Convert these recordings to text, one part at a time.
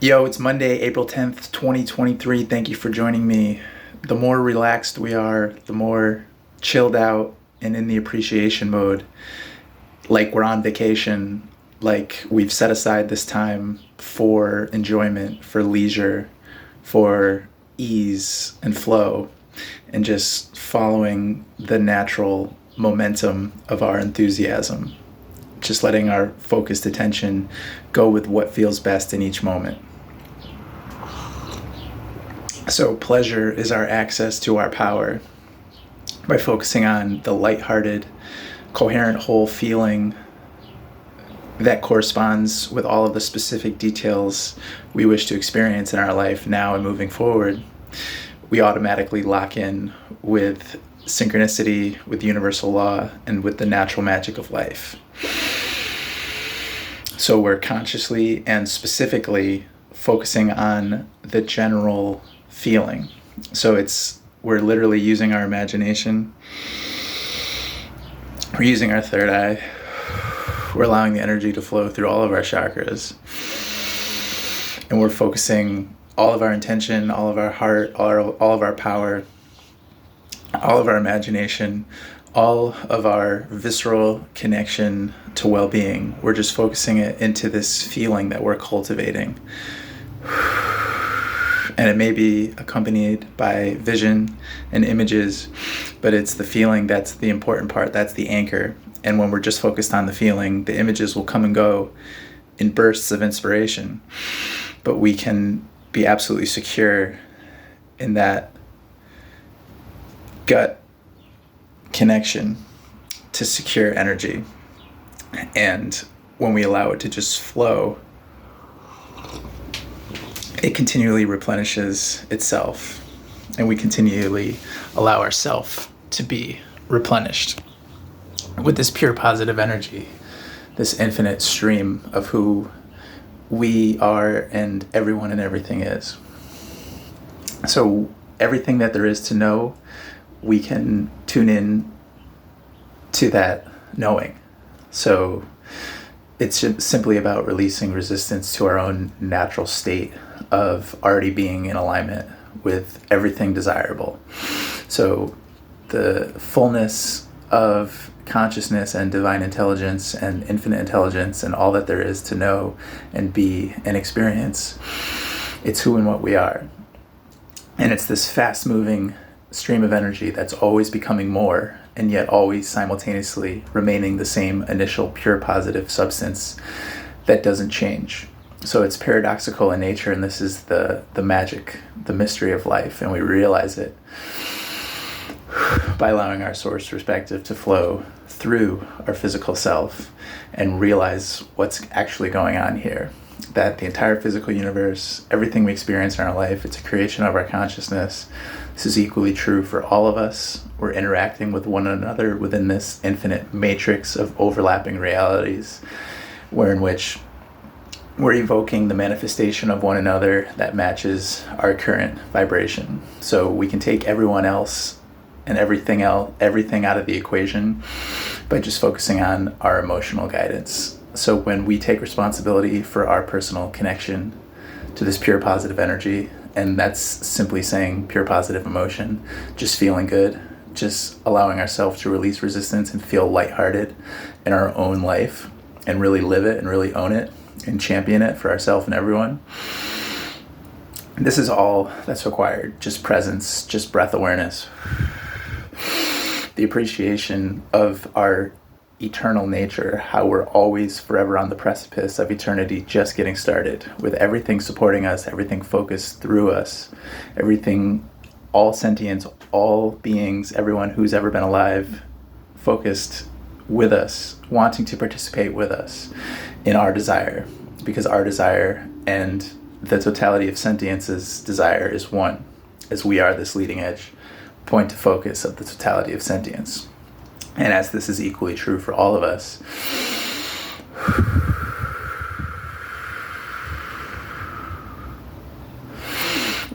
Yo, it's Monday, April 10th, 2023. Thank you for joining me. The more relaxed we are, the more chilled out and in the appreciation mode, like we're on vacation, like we've set aside this time for enjoyment, for leisure, for ease and flow, and just following the natural momentum of our enthusiasm. Just letting our focused attention go with what feels best in each moment. So pleasure is our access to our power by focusing on the lighthearted, coherent whole feeling that corresponds with all of the specific details we wish to experience in our life now and moving forward. We automatically lock in with synchronicity, with universal law, and with the natural magic of life. So we're consciously and specifically focusing on the general feeling. So we're literally using our imagination. We're using our third eye. We're allowing the energy to flow through all of our chakras. And we're focusing all of our intention, all of our heart, all of our power, all of our imagination, all of our visceral connection to well-being. We're just focusing it into this feeling that we're cultivating. And it may be accompanied by vision and images, but it's the feeling that's the important part. That's the anchor. And when we're just focused on the feeling, the images will come and go in bursts of inspiration. But we can be absolutely secure in that gut connection to secure energy. And when we allow it to just flow, it continually replenishes itself, and we continually allow ourselves to be replenished with this pure positive energy, this infinite stream of who we are and everyone and everything is. So everything that there is to know, we can tune in to that knowing. So it's simply about releasing resistance to our own natural state of already being in alignment with everything desirable. So the fullness of consciousness and divine intelligence and infinite intelligence and all that there is to know and be and experience, it's who and what we are. And it's this fast-moving stream of energy that's always becoming more and yet always simultaneously remaining the same initial pure positive substance that doesn't change. So it's paradoxical in nature, and this is the magic, the mystery of life, and we realize it by allowing our source perspective to flow through our physical self and realize what's actually going on here. That the entire physical universe, everything we experience in our life, it's a creation of our consciousness. This is equally true for all of us. We're interacting with one another within this infinite matrix of overlapping realities, in which we're evoking the manifestation of one another that matches our current vibration. So we can take everyone else and everything out of the equation by just focusing on our emotional guidance. So when we take responsibility for our personal connection to this pure positive energy, and that's simply saying pure positive emotion, just feeling good, just allowing ourselves to release resistance and feel lighthearted in our own life and really live it and really own it and champion it for ourselves and everyone. This is all that's required. Just presence, just breath awareness. The appreciation of our eternal nature, how we're always forever on the precipice of eternity, just getting started, with everything supporting us, everything focused through us, everything, all sentience, all beings, everyone who's ever been alive, focused with us, wanting to participate with us in our desire, because our desire and the totality of sentience's desire is one, as we are this leading edge point to focus of the totality of sentience. And as this is equally true for all of us,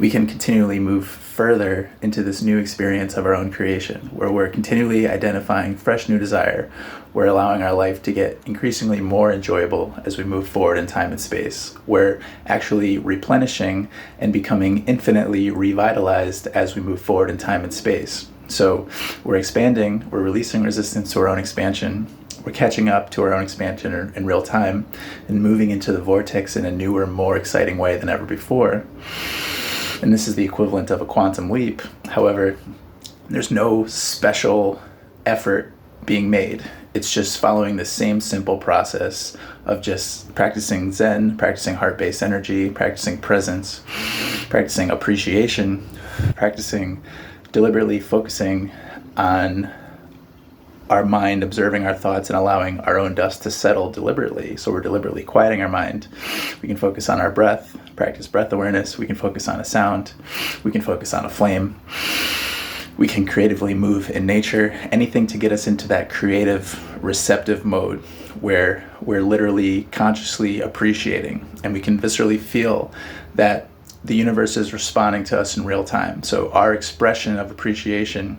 we can continually move further into this new experience of our own creation, where we're continually identifying fresh new desire. We're allowing our life to get increasingly more enjoyable as we move forward in time and space. We're actually replenishing and becoming infinitely revitalized as we move forward in time and space. So we're expanding, we're releasing resistance to our own expansion, we're catching up to our own expansion in real time, and moving into the vortex in a newer, more exciting way than ever before. And this is the equivalent of a quantum leap. However, there's no special effort being made. It's just following the same simple process of just practicing Zen, practicing heart-based energy, practicing presence, practicing appreciation, practicing deliberately focusing on our mind, observing our thoughts, and allowing our own dust to settle deliberately. So we're deliberately quieting our mind. We can focus on our breath, practice breath awareness. We can focus on a sound. We can focus on a flame. We can creatively move in nature. Anything to get us into that creative, receptive mode where we're literally consciously appreciating, and we can viscerally feel that the universe is responding to us in real time. So our expression of appreciation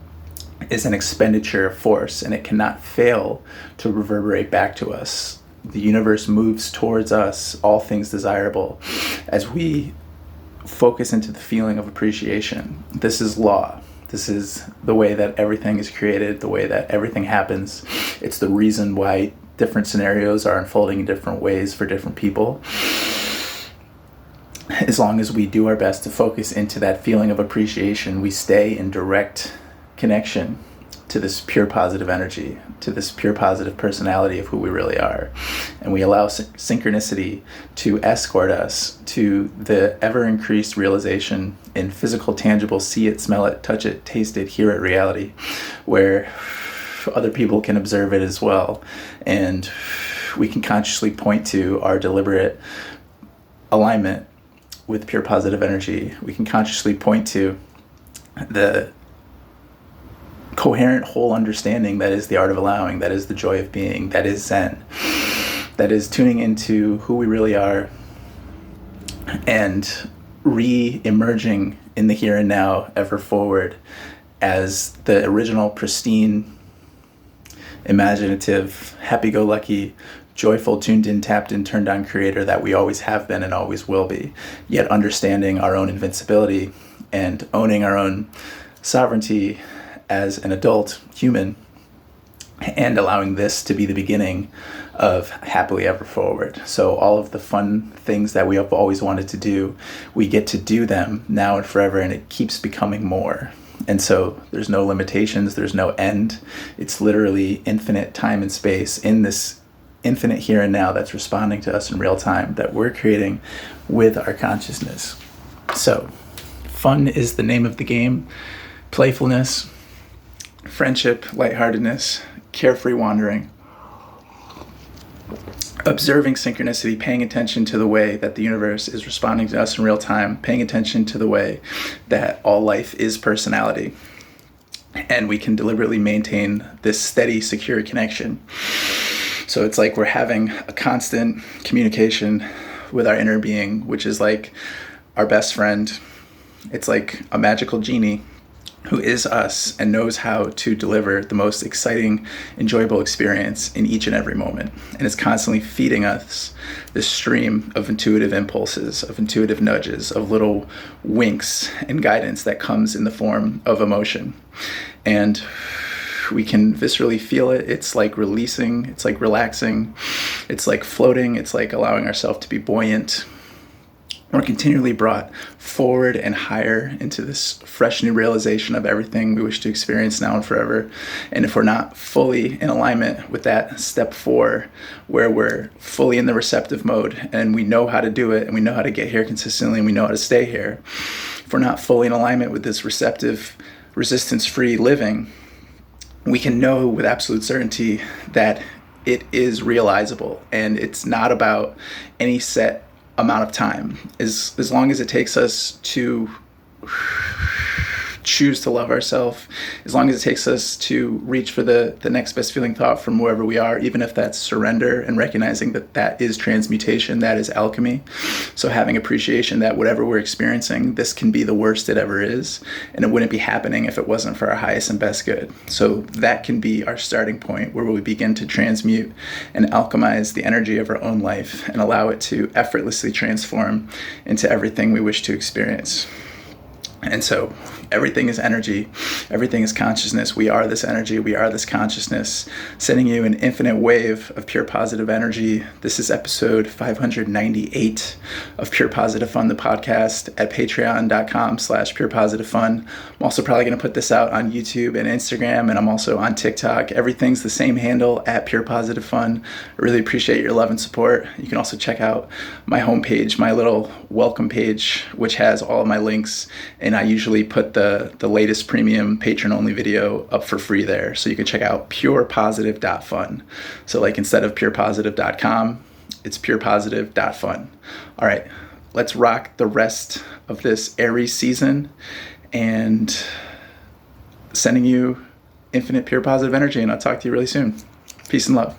is an expenditure of force, and it cannot fail to reverberate back to us. The universe moves towards us, all things desirable, as we focus into the feeling of appreciation. This is law. This is the way that everything is created, the way that everything happens. It's the reason why different scenarios are unfolding in different ways for different people. As long as we do our best to focus into that feeling of appreciation, we stay in direct connection to this pure positive energy, to this pure positive personality of who we really are. And we allow synchronicity to escort us to the ever increased realization in physical, tangible, see it, smell it, touch it, taste it, hear it reality, where other people can observe it as well. And we can consciously point to our deliberate alignment with pure positive energy. We can consciously point to the coherent whole understanding that is the art of allowing, that is the joy of being, that is Zen, that is tuning into who we really are and re-emerging in the here and now ever forward as the original pristine, imaginative, happy-go-lucky, joyful, tuned in, tapped in, turned on creator that we always have been and always will be, yet understanding our own invincibility and owning our own sovereignty as an adult human, and allowing this to be the beginning of happily ever forward. So all of the fun things that we have always wanted to do, we get to do them now and forever, and it keeps becoming more. And so there's no limitations, there's no end. It's literally infinite time and space in this infinite here and now that's responding to us in real time that we're creating with our consciousness. So fun is the name of the game. Playfulness, friendship, lightheartedness, carefree wandering, observing synchronicity, paying attention to the way that the universe is responding to us in real time, paying attention to the way that all life is personality. And we can deliberately maintain this steady, secure connection. So it's like we're having a constant communication with our inner being, which is like our best friend. It's like a magical genie who is us and knows how to deliver the most exciting, enjoyable experience in each and every moment, and is constantly feeding us this stream of intuitive impulses, of intuitive nudges, of little winks and guidance that comes in the form of emotion. And we can viscerally feel it. It's like releasing, it's like relaxing, it's like floating, it's like allowing ourselves to be buoyant. We're continually brought forward and higher into this fresh new realization of everything we wish to experience now and forever. And if we're not fully in alignment with that step 4, where we're fully in the receptive mode and we know how to do it and we know how to get here consistently and we know how to stay here, if we're not fully in alignment with this receptive, resistance-free living, we can know with absolute certainty that it is realizable, and it's not about any set amount of time. As long as it takes us to choose to love ourselves, as long as it takes us to reach for the next best feeling thought from wherever we are, even if that's surrender and recognizing that that is transmutation, that is alchemy. So having appreciation that whatever we're experiencing, this can be the worst it ever is, and it wouldn't be happening if it wasn't for our highest and best good. So that can be our starting point, where we begin to transmute and alchemize the energy of our own life and allow it to effortlessly transform into everything we wish to experience. And so everything is energy, everything is consciousness. We are this energy, we are this consciousness, sending you an infinite wave of pure positive energy. This is episode 598 of Pure Positive Fun, the podcast, at patreon.com/purepositivefun. I'm also probably going to put this out on YouTube and Instagram, and I'm also on TikTok. Everything's the same handle, at Pure Positive Fun. I really appreciate your love and support. You can also check out my homepage, my little welcome page, which has all of my links, and I usually put the latest premium patron-only video up for free there. So you can check out purepositive.fun. So like instead of purepositive.com, it's purepositive.fun. All right, let's rock the rest of this Aries season, and sending you infinite pure positive energy, and I'll talk to you really soon. Peace and love.